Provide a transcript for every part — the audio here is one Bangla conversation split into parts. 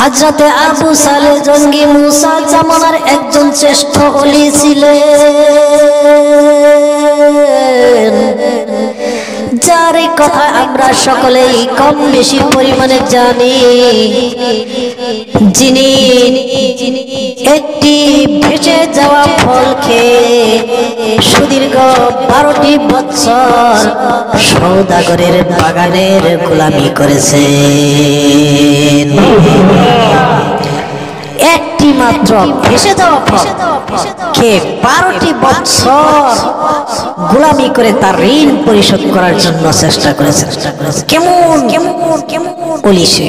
হযরতে আবু সালেহ জঙ্গি মুসা জামানার একজন শ্রেষ্ঠ ওলি ছিলেন, যার কথা আমরা সকলেই কম বেশি পরিমাণে জানি, যিনি একটি ভেসে যাওয়া ফল খেয়ে সুদীর্ঘ 12টি বছর সওদাগরের বাগানের গোলামি করেছেন। একটি মাত্র ভেসে যাওয়া ফল খেয়ে 12টি বছর গোলামি করে তার ঋণ পরিশোধ করার জন্য চেষ্টা করেছেন। কেমন পুলিশে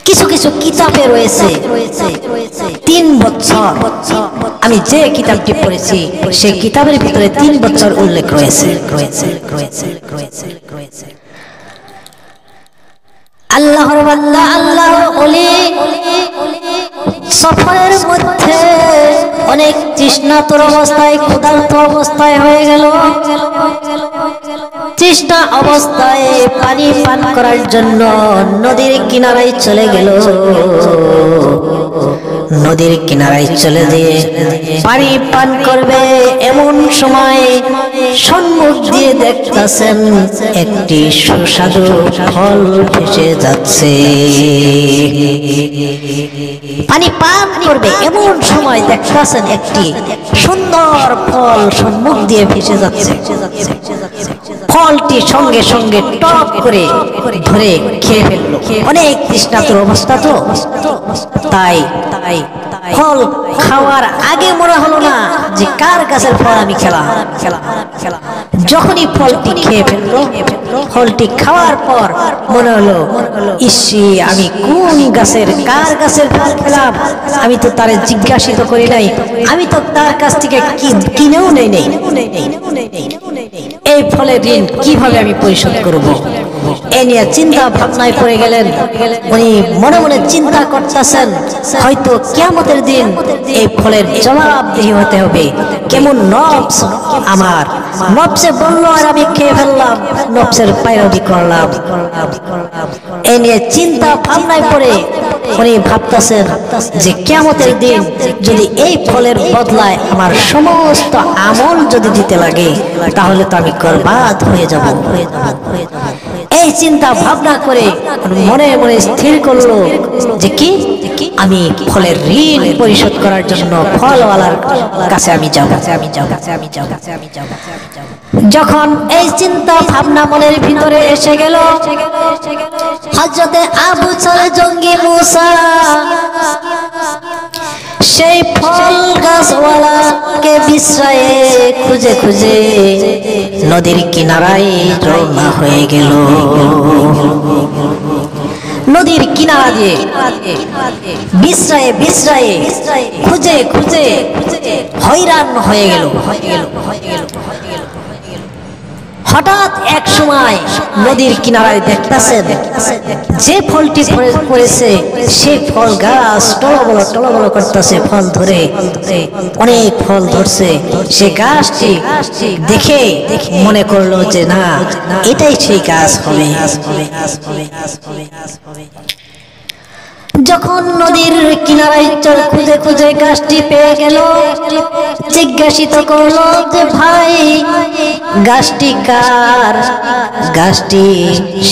কিছু কিছু কিতাবে রয়েছে 3 বছর। আমি যে কিতাবটি পড়েছি সেই কিতাবের ভিতরে 3 বছর উল্লেখ রয়েছে। আল্লাহর বান্দা, আল্লাহর ওলি সফরের মধ্যে অনেক তৃষ্ণাতুর অবস্থায়, ক্ষুধার্ত অবস্থায় হয়ে গেল। তৃষ্ণা অবস্থায় পানি পান করার জন্য নদীর কিনারায় চলে গেল। নদীর কিনারায় চলে দিয়ে পানি পান করবে, এমন সময় সম্মুখ দিয়ে দেখতেছেন একটি সুস্বাদু ফল ভেসে যাচ্ছে। পানি পান করবে এমন সময় দেখতেছেন একটি সুন্দর ফল সম্মুখ দিয়ে ভেসে যাচ্ছে। ফলটি সঙ্গে সঙ্গে টপ করে ধরে খেয়ে ফেলল। অনেক তৃষ্ণাতুর অবস্থা তো, তাই ফল খাওয়ার আগে মনে হলো না যে কার গাছের ফল আমি খেলাম। যখনই ফলটি খেয়ে ফেললো, ফলটি খাওয়ার পর মনে হলো, ইসি আমি কোন গাছের, কার গাছের ফল খেলাম, আমি তো তারে জিজ্ঞাসিত করি নাই, আমি তো তার কাছ থেকে কিনেও নেই। এই ফলের ঋণ কিভাবে আমি পরিশোধ করব? এ নিয়ে চিন্তা ভাবনায় পড়ে গেলেন। উনি মনে মনে চিন্তা করতেছেন, হয়তো কিয়ামতের দিন এই ফলের জবাবদিহি হতে হবে। কেমন নফস আমার, নফসে বলল আর আমি খেয়ে ফেললাম, নফসের পায়রবি করলাম। এ নিয়ে চিন্তা ভাবনায় পড়ে উনি ভাবতেছেন যে কিয়ামতের দিন যদি এই ফলের বদলায় আমার সমস্ত আমল যদি দিতে লাগে, তাহলে তো আমি বরবাদ হয়ে যাব। এই চিন্তা ভাবনা করে মনে মনে স্থির করলো যে কি আমি ফলের ঋণ পরিশোধ করার জন্য ফলওয়ালার কাছে আমি যাব। যখন এই চিন্তা ভাবনা মনের ভিতরে এসে গেল, হযরতে আবু সালেহ জঙ্গি মুসা সেই ফল গাছওয়ালাকে বিশ্রায়ে খুঁজে খুঁজে নদীর কিনারায় রওনা হয়ে গেল। নদীর কিনারা দিয়ে বিশ্রায়ে খুঁজে খুঁজে হয়রান হয়ে গেল। হঠাৎ এক সময় নদীর কিনারায় দেখতেছেন যে ফলটি পড়েছে সেই ফল গাছ টলবল করতেছে, ফল ধরে অনেক ফল ধরছে। সে গাছটি দেখে মনে করলো যে না, এটাই সেই গাছ হবে। যখন নদীর কিনারায় খুঁজে খুঁজে গাছটি পেয়ে গেল, জিজ্ঞাসিত করলো যে ভাই গাছটি কার? গাছটি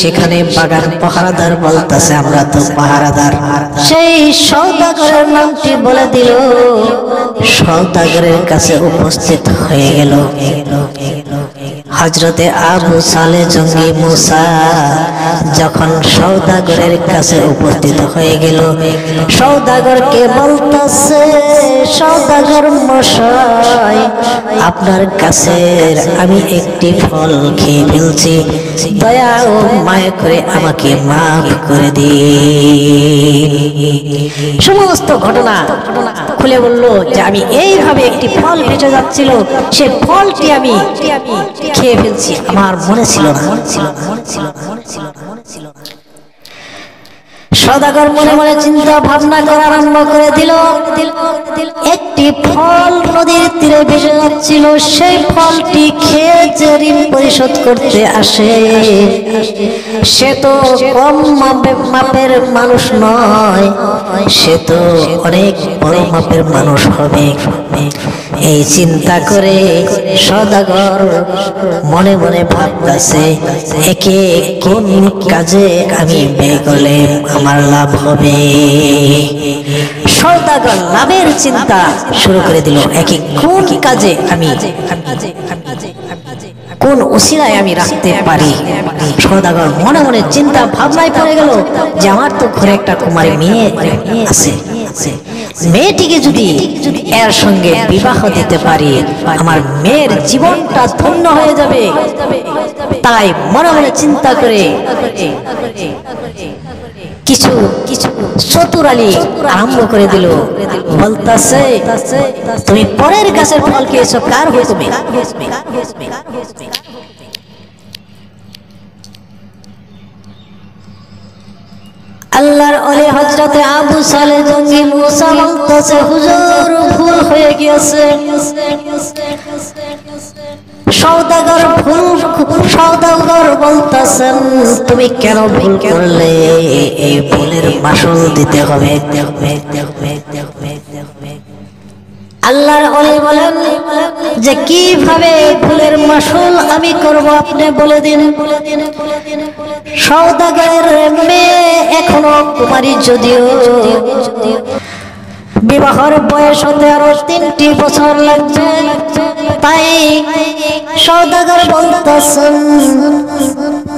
সেখানে বাগান পাহারাদার বলতেছে আমরা তো পাহারাদার। সেই সওদাগরের নামটি বলে দিল। সওদাগরের কাছে উপস্থিত হয়ে গেল হযরতে আবু সালেহ জঙ্গি মুসা। যখন সওদাগরের কাছে উপস্থিত হয়ে গেল, সওদাগরকে বলতেছে, সওদাগর মশাই আপনার কাছে আমি একটি ফল খেয়ে ফেলছি, দয়া ও মায়া করে আমাকে মাফ করে দিন। সমস্ত ঘটনা খুলে বলল যে আমি এইভাবে একটি ফল ভেসে যাচ্ছিল, সে ফলটি আমি খেয়ে ফেলছি, আমার মনে ছিল না। সওদাগর মনে মনে চিন্তা ভাবনা করা আরম্ভ করে দিল। একটি একটি ফল নদীর তীরে ভেসে যাচ্ছিল, সেই ফলটি খেয়ে যে ঋণ পরিশোধ করতে আসে সে তো কম মাপের মানুষ নয়, সে তো অনেক বড় মাপের মানুষ হবে। এই চিন্তা করে সওদাগর মনে মনে ভাবতেছে, একে কোন কাজে আমি ব্যয় করলে আমার লাভ হবে। সওদাগর লাভের চিন্তা শুরু করে দিল, একে কোন কাজে আমি কোন ওসিলায় আমি রাখতে পারি। সওদাগর মনে মনে চিন্তা ভাবনায় পড়ে গেল যে আমার তো ঘরে একটা কুমারী মেয়ে আছে, মেয়েটিকে যদি এর সঙ্গে বিবাহ দিতে পারি আমার মেয়ের জীবনটা ধন্য হয়ে যাবে। তাই মনে মনে চিন্তা করে কিছু চতুরালি আরম্ভ করে দিল। বলতাছে, তুমি পরের গাছের ফল খেয়েছো, কার হুকুমে? আল্লাহর ওলি হযরতে আবু সালেহ জঙ্গি মুসা বলতেছে, হুজুর ভুল হয়ে গিয়েছে। সওদাগর বলতেছেন, তুমি কেন ভুল করলে? এই ভুলের মাসুল দিতে হবে। আল্লাহর ওলি বলেন যে কিভাবে ভুলের মাসুল আমি করব আপনি বলে দিন। সওদাগরের মেয়ে এখনো কুমারী, যদিও বিবাহের বয়স হতে আরো 3টি বছর লাগবে। তাই সওদাগর বলতেছেন,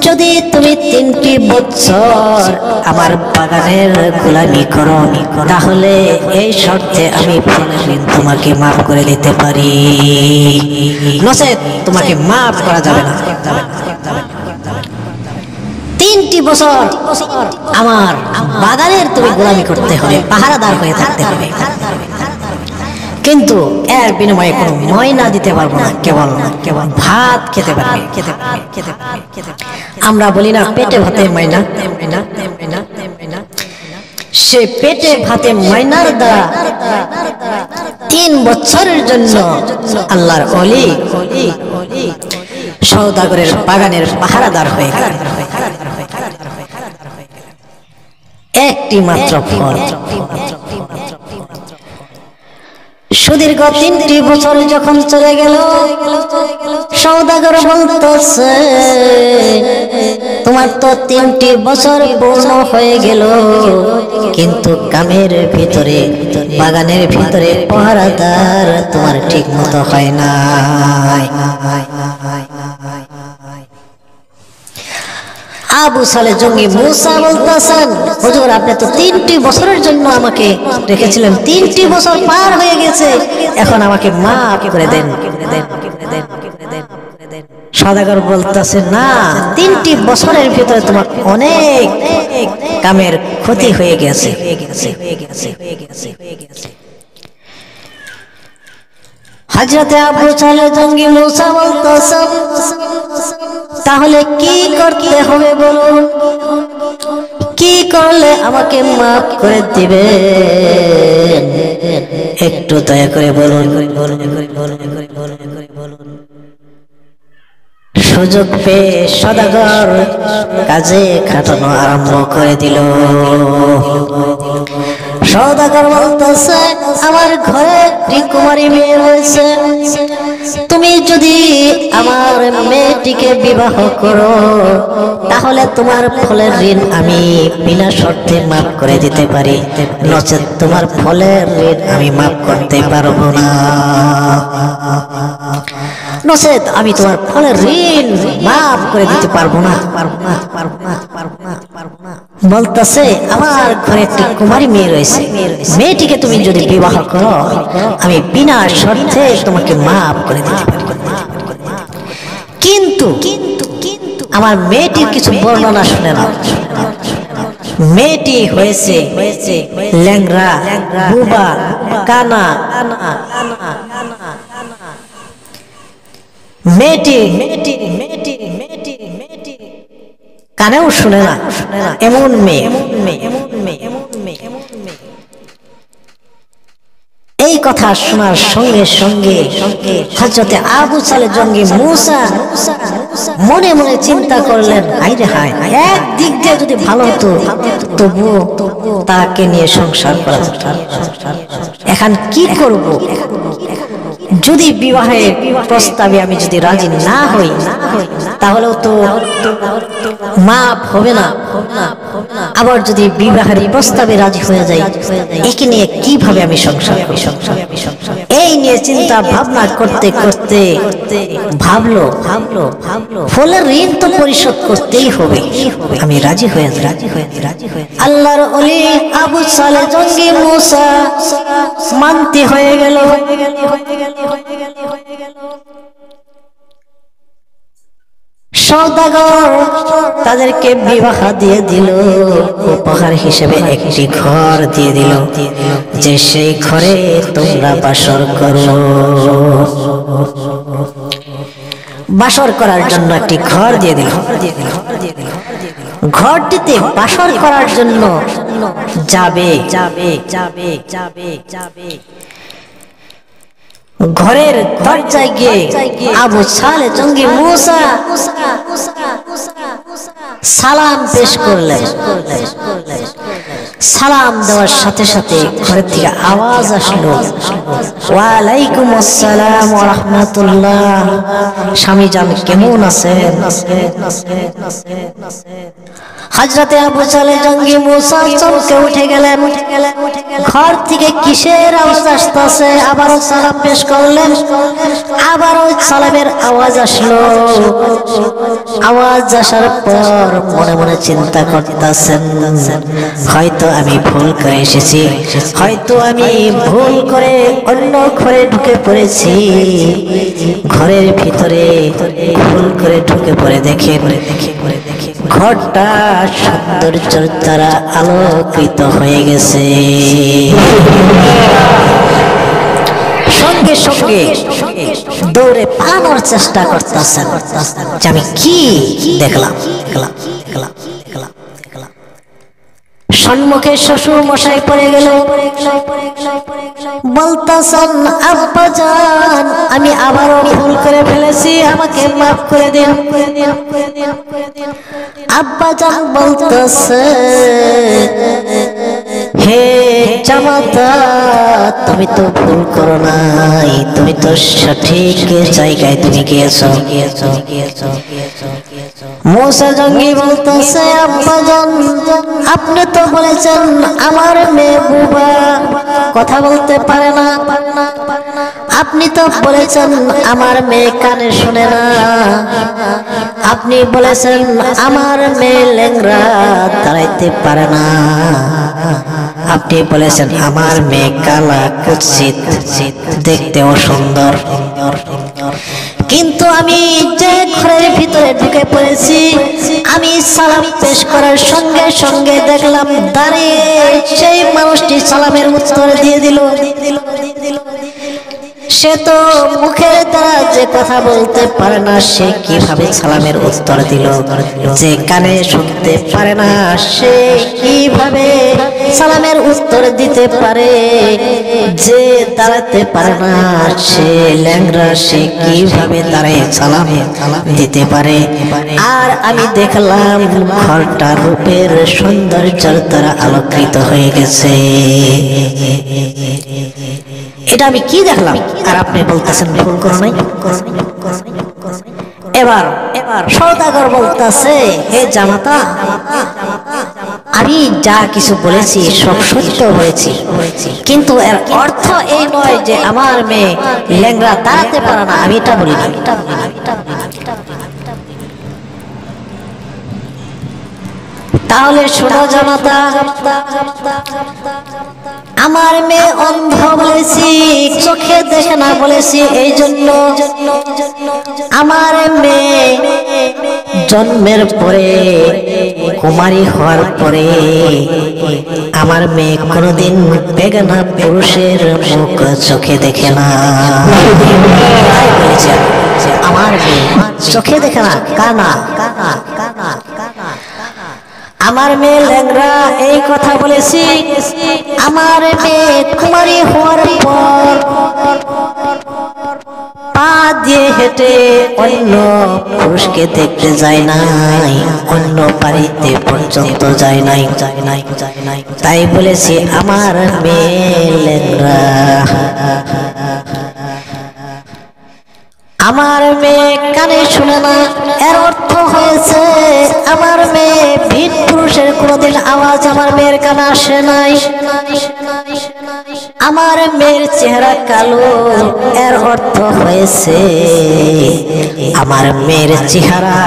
যদি তুমি 3টি বছর আমার বাগানের গোলামি করো তাহলে এই শর্তে আমি তোমাকে মাফ করে দিতে পারি, নচেৎ তোমাকে মাফ করা যাবে না। 3টি বছর আমার বাগানের তুমি গোলামি করতে হবে, পাহারাদার হয়ে থাকতে হবে, কিন্তু এর বিনিময়ে কোনো ময়না দিতে পারবো না, কেবল ভাত খেতে পারবে। আমরা বলি না পেটে ভাতে ময়না, সে পেটে ভাতে ময়নার দ্বারা 3 বছরের জন্য আল্লাহর ওলি সওদাগরের বাগানের পাহারাদার হয়ে গেল। একটি মাত্র ফল। সুদীর্ঘ 3টি বছর যখন চলে গেল, সওদাগর বলতেছে, তোমার তো 3টি বছর পূর্ণ হয়ে গেল, কিন্তু কামের ভিতরে বাগানের ভিতরে পাহারাদার তোমার ঠিক মতো হয় না। আবু সালেহ জঙ্গি মুসা বলতেছেন, হুজুর আপনি তো 3টি বছরের জন্য আমাকে রেখেছিলেন, 3টি বছর পার হয়ে গেছে, এখন আমাকে মাফ করে দেন। সওদাগর বলতেছে, না, 3টি বছরের ভিতরে তোমার অনেক কামের ক্ষতি হয়ে গেছে। হযরতে আবু সালেহ জঙ্গি মুসা বলতেছেন, তাহলে কি করতে হবে বলুন, কি করলে আমাকে মাফ করে দিবে? একটু দয়া করে বলুন। সুযোগ পেয়ে সওদাগর কাজে খাটানো আরম্ভ করে দিল। সওদাগর বলতেছে, আমার ঘরে একটি কুমারী মেয়ে রয়েছে, তুমি যদি আমার মেয়েটিকে বিবাহ করো তাহলে তোমার ফলের ঋণ আমি বিনা শর্তে মাফ করে দিতে পারি, নচেৎ তোমার ফলের ঋণ আমি মাফ করতে পারবো না, নচেৎ আমি তোমার ফলের ঋণ মাফ করে দিতে পারবো না। বলতেছে, আমার ঘরে একটি কুমারী মেয়ে রয়েছে, মেয়েটিকে তুমি যদি বিবাহ করো আমি বিনা শর্তে তোমাকে মাফ করে দিতে পারি, কিন্তু আমার মেয়েটির কিছু বর্ণনা শুনে নাও। মেয়েটি হয়েছে ল্যাংড়া, বুবা, কানা। মেয়েটি কানেও শুনে না, এমন মেয়ে। এই কথা শোনার সঙ্গে সঙ্গে হযরতে আবু সালেহ জঙ্গি মূসা মনে মনে চিন্তা করলেন, হায়রে হায়, একদিক দিয়ে যদি ভালো হতো তবুও তাকে নিয়ে সংসার করা যেত। এখন কি করব? যদি বিবাহের প্রস্তাবে আমি যদি রাজি না হই তাহলেও তো মাপ হবে না। আবার যদি বিবাহের প্রস্তাবে রাজি হয়ে যাই, একে নিয়ে কিভাবে আমি সংসার করব? এই নিয়ে চিন্তা ভাবনা করতে করতে ভাবলো ফলের ঋণ তো পরিশোধ করতেই হবে, আমি রাজি হয়ে যাই। আল্লাহর ওলি আবু সালেহ জঙ্গি মূসা মানতে হয়ে গেল। সওদাগর তাদেরকে বিবাহ দিয়ে দিল, উপহার হিসেবে একটি ঘর দিয়ে দিল, যে সেই ঘরে তোমরা বাসর করো। বাসর করার জন্য একটি ঘর দিয়ে দিল। ঘরটিতে বাসর করার জন্য যাবে। ঘরের দরজায় গিয়ে আবু সালেহ জঙ্গি মূসা সালাম পেশ করলেন। সালাম দেওয়ার সাথে সাথে ঘরের থেকে আওয়াজ আসলো, ওয়ালাইকুম আসসালাম ওয়া রাহমাতুল্লাহ। স্বামী জান কেমন আছেন? হযরতে আবু সালেহ জঙ্গি মূসা চমকে উঠে গেলেন। ঘর থেকে কিসের আওয়াজ আসতেছে? আবারও সালাম পেশ করলেন। আবারও সালামের আওয়াজ আসলো। আওয়াজ আসার পর মনে মনে চিন্তা করতেছেন, হয়তো আমি ভুল করে এসেছি, হয়তো আমি ভুল করে অন্য ঘরে ঢুকে পড়েছি। ঘরের ভিতরে ভুল করে ঢুকে পড়ে দেখে ঘরটা সৌন্দর্যের দ্বারা আলোকিত হয়ে গেছে। সঙ্গে সঙ্গে দৌড়ে পালানোর চেষ্টা করতেছেন যে আমি কি দেখলাম। সম্মুখে শ্বশুর মশাই পড়ে গেল, বলতেছেন, আব্বাজান আমি আবারও ভুল করে ফেলেছি, আমাকে মাফ করে দিন। আব্বাজান বলতেছে, হে জামাতা তুমি তো ভুল করো নাই, তুমি তো সঠিক জায়গায় তুমি গিয়েছো। মূসা জঙ্গি বলতেছে, আব্বাজান আপনি তো বলেছেন আমার মেয়ে বুবা, কথা বলতে পারে না। আপনি তো বলেছেন আমার মেয়ে কানে শুনে না। আপনি বলেছেন আমার মেয়ে ল্যাংড়া, দাঁড়াইতে পারে না। আপনি বলেছেন আমার মেয়ে কালা, কুৎসিত, দেখতেও সুন্দর। কিন্তু আমি যে ঘরের ভিতরে ঢুকে পড়েছি, আমি সালাম পেশ করার সঙ্গে সঙ্গে দেখলাম দাঁড়িয়ে সেই মানুষটি সালামের উত্তর দিয়ে দিল। সে তো মুখের দ্বারা যে কথা বলতে পারে না, সে কিভাবে সালামের উত্তর দিল? যে কানে শুনতে পারে না, সে কিভাবে সালামের উত্তর দিতে পারে? যে দাঁড়াতে পারে না, সে ল্যাংড়া, সে কিভাবে দাঁড়িয়ে সালাম দিতে পারে? আর আমি দেখলাম ঘরটা রূপের সৌন্দর্যের দ্বারা আলোকিত হয়ে গেছে। এটা আমি কি দেখলাম? আর আপনি বলতেছেন ভুল করো নাই। এবার সওদাগর বলতেছে, হে জামাতা আমি যা কিছু বলেছি সব সত্য হয়েছে, কিন্তু এর অর্থ এই নয় যে আমার মেয়ে ল্যাংড়া দাঁড়াতে পারে না, আমি এটা বলি না। তাহলে শোনো জামাতা, আমার মেয়ে অন্ধ বলেছি, চোখে দেখে না বলেছি, এই জন্য আমার মেয়ে জন্মের পরে কুমারী হওয়ার পরে আমার মেয়ে কোনোদিন বেগানা পুরুষের মুখ চোখে দেখে না। আমার মেয়ে চোখে দেখে না, কানা। আমার মেয়ে ল্যাংড়া এই কথা বলেছি। আমার মেয়ে কুমারী হওয়ার পর পা দিয়ে হেঁটে অন্য পুরুষকে দেখতে যায় নাই, অন্য বাড়িতে পর্যন্ত যায় নাই। তাই বলেছি আমার মেয়ে ল্যাংড়া। আমার মেয়ে কানে শুনে না, এর অর্থ হয়েছে আমার মেয়ে ভিন পুরুষের কোনোদিন আওয়াজ আমার মেয়ের কানে আসে নাই। আমার মেয়ের চেহারা কালো, এর অর্থ হয়েছে আমার মেয়ের চেহারা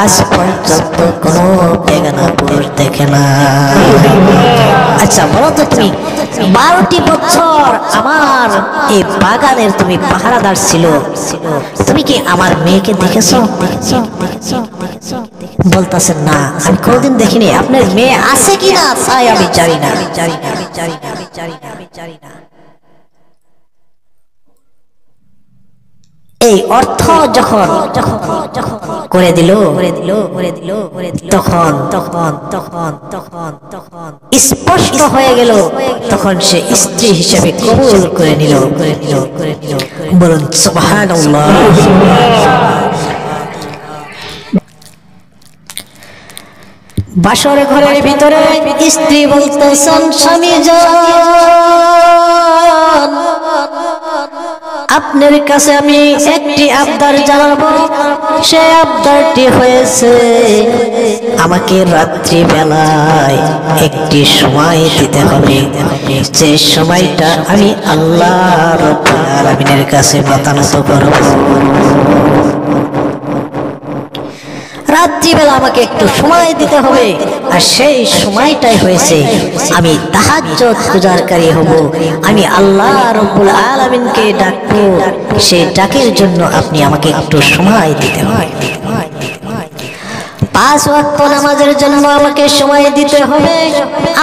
আজ পর্যন্ত কোনো বেগানা পুরুষ দেখে না। আচ্ছা বলো তো, তুমি 12টি বছর আমার এই বাগানের তুমি পাহারাদার ছিল, তুমি কি আমার মেয়েকে দেখেছো? বলতেছেন না, আমি কোনদিন দেখিনি। আপনার মেয়ে আছে কি না তাই আমি জানি না। এই অর্থ যখন করে দিল তখন স্পষ্ট হয়ে গেল, তখন সে স্ত্রী হিসেবে কবুল করে নিল। বলুন সুবহানাল্লাহ। বাসর ঘরের ভিতরে স্ত্রী বলতেছেন, স্বামী যান, আপনার কাছে আমি একটি আবদার জানাবো। সে আবদারটি হয়েছে আমাকে রাত্রি বেলায় একটি সময় দিতে হবে, যে সময়টা আমি আল্লাহ রাব্বুল আলামিনের কাছে মাথা নত করব। রাত্রিবেলা আমাকে একটু সময় দিতে হবে, আর সেই সময়টাই হয়েছে আমি তাহাজ্জুদ গুজারকারী হব, আমি আল্লাহ রাব্বুল আলামিনকে ডাকবো। সেই ডাকের জন্য আপনি আমাকে একটু সময় দিতে হবে। 5 ওয়াক্ত নামাজের জন্য আমাকে সময় দিতে হবে,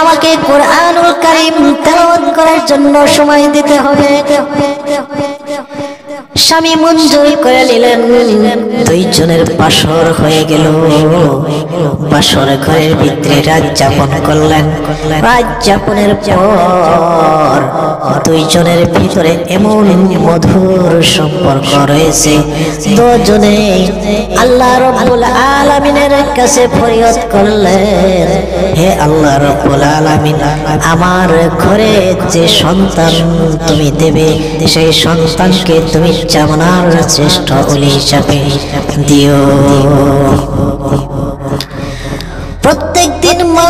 আমাকে কোরআনুল কারীম তেলাওয়াত করার জন্য সময় দিতে হবে। স্বামী মঞ্জুর করে নিলেন। 2 জনের বাসর হয়ে গেল। বাসর ঘরের ভিতরে রাত যাপন করলেন। রাত যাপনের পর 2 জনের ভিতরে এমন মধুর সম্পর্ক রয়েছে, 2 জনে আল্লাহ রাব্বুল আলামিনের কাছে ফরিয়াদ করলেন, হে আল্লাহ রাব্বুল আলামিন, আমার ঘরে যে সন্তান তুমি দেবে সেই সন্তানকে তুমি জামানার শ্রেষ্ঠ ওলি হিসাবে দিও। প্রত্যেক দিন মা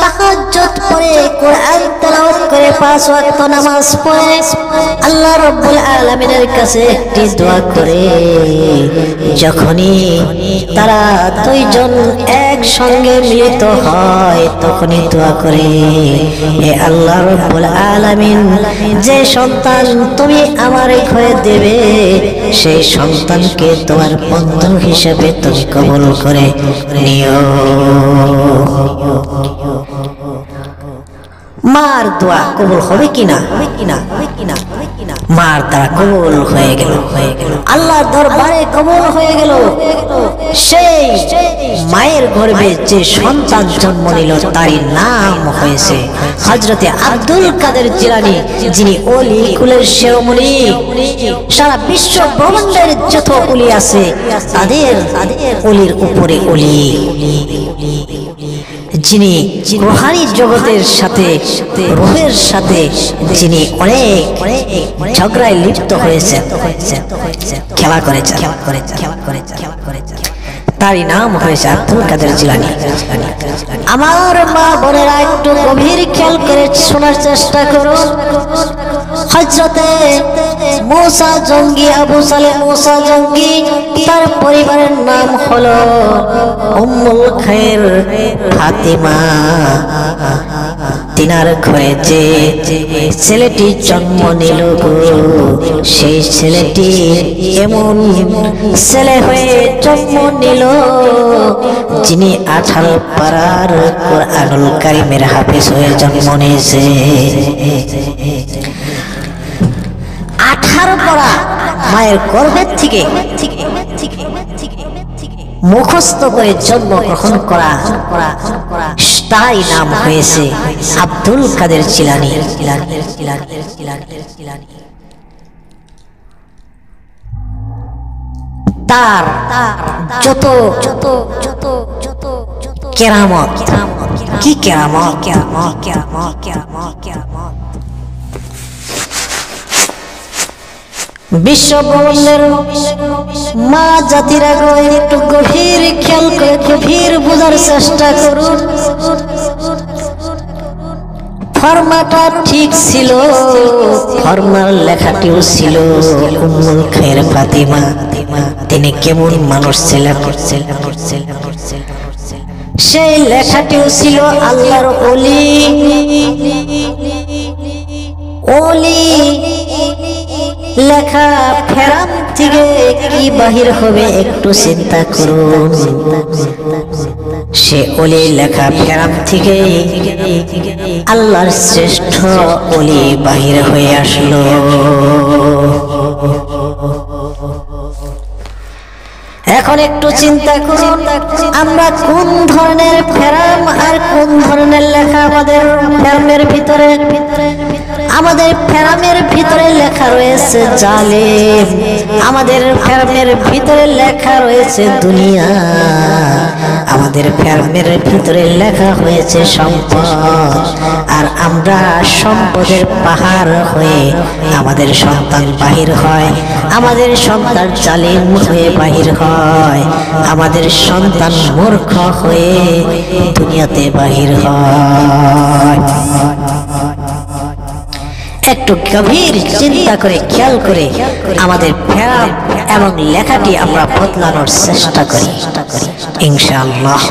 তাহাজ্জুদ পড়ে, কোরআন তেলাওয়াত করে, 5 ওয়াক্ত নামাজ পড়ে, আল্লাহ রাব্বুল আলামিনের কাছে একটি দোয়া করে। যখনই তারা 2 জন একসঙ্গে মিলিত হয় তখনই দোয়া করে, হে আল্লাহ রাব্বুল আলামিন, যে সন্তান তুমি আমার ঘরে দেবে সেই সন্তানকে তোমার বন্ধু হিসেবে তুমি কবুল করে নিও। মার দোয়া কবুল হবে কিনা? মার দ্বারা কবুল হয়ে গেল, আল্লাহর দরবারে কবুল হয়ে গেল। সেই মায়ের গর্ভে যে সন্তান জন্ম নিল তারই নাম হয়েছে হযরতে আব্দুল কাদের জিলানী, যিনি ওলি কুলের শিরোমণি। সারা বিশ্ব ব্রহ্মাণ্ডের যত ওলি আছে তাদের ওলির উপরে ওলি, যিনি রুহানি জগতের সাথে রূহের সাথে যিনি অনেক ঝগড়ায় লিপ্ত হয়েছে, খেলা করেছে, তারই নাম হয়েছে আব্দুল কাদের জিলানী। আমার মা বোনেরা একটু গভীর খেয়াল করে শোনার চেষ্টা করো। হযরতে মুসা জঙ্গি, আবু সালেহ মুসা জঙ্গি, তার পরিবারের নাম হলো উম্মুল খায়ের ফাতিমা। তিনার ঘরে যে ছেলেটি জন্ম নিল গো, সেই ছেলেটি এমন ছেলে হয়ে জন্ম নিল যিনি 18 পারার কোরআনুল কারীমের হাফেজ হয়ে জন্ম নিয়েছে। 18 পারা মায়ের গর্ভের থেকে মুখস্থ করে জন্মগ্রহণ করা, তাই নাম হয়েছে আব্দুল কাদের জিলানী। তার যত কেরামত, কি কেরামত, বিশ্ব ব্রহ্মাণ্ডের মা জাতিরা একটু গভীর খেয়াল করে গভীর বোঝার চেষ্টা করুন। ফরমাটা ঠিক ছিল, ফরমার লেখাটিও ছিল উম্মুল খায়ের ফাতিমা। তিনি কেমন মানুষ ছিলেন, সেই লেখাটিও ছিল আল্লাহর ওলি। ওলি লেখা ফেরাম থেকে কি বাহির হবে একটু চিন্তা করুন। সে ওলি লেখা ফেরাম থেকে আল্লাহর শ্রেষ্ঠ ওলি বাহির হয়ে আসলো। এখন একটু চিন্তা করুন, আমরা কোন ধরনের ফেরাম আর কোন ধরনের লেখা আমাদের ফেরামের ভিতরে। আমাদের ফেরামের ভিতরে লেখা রয়েছে জালেম, আমাদের ফেরামের ভিতরে লেখা রয়েছে দুনিয়া, আমাদের ফেরামের ভিতরে লেখা হয়েছে সম্পদ। আর আমরা সম্পদের পাহাড় হয়ে আমাদের সন্তান বাহির হয়, আমাদের সন্তান জালিম হয়ে বাহির হয়, আমাদের সন্তান মূর্খ হয়ে দুনিয়াতে বাহির হয়। একটু গভীর চিন্তা করে খেয়াল করে আমাদের ফেরাম এবং লেখাটি আমরা বদলানোর চেষ্টা করি ইনশাআল্লাহ।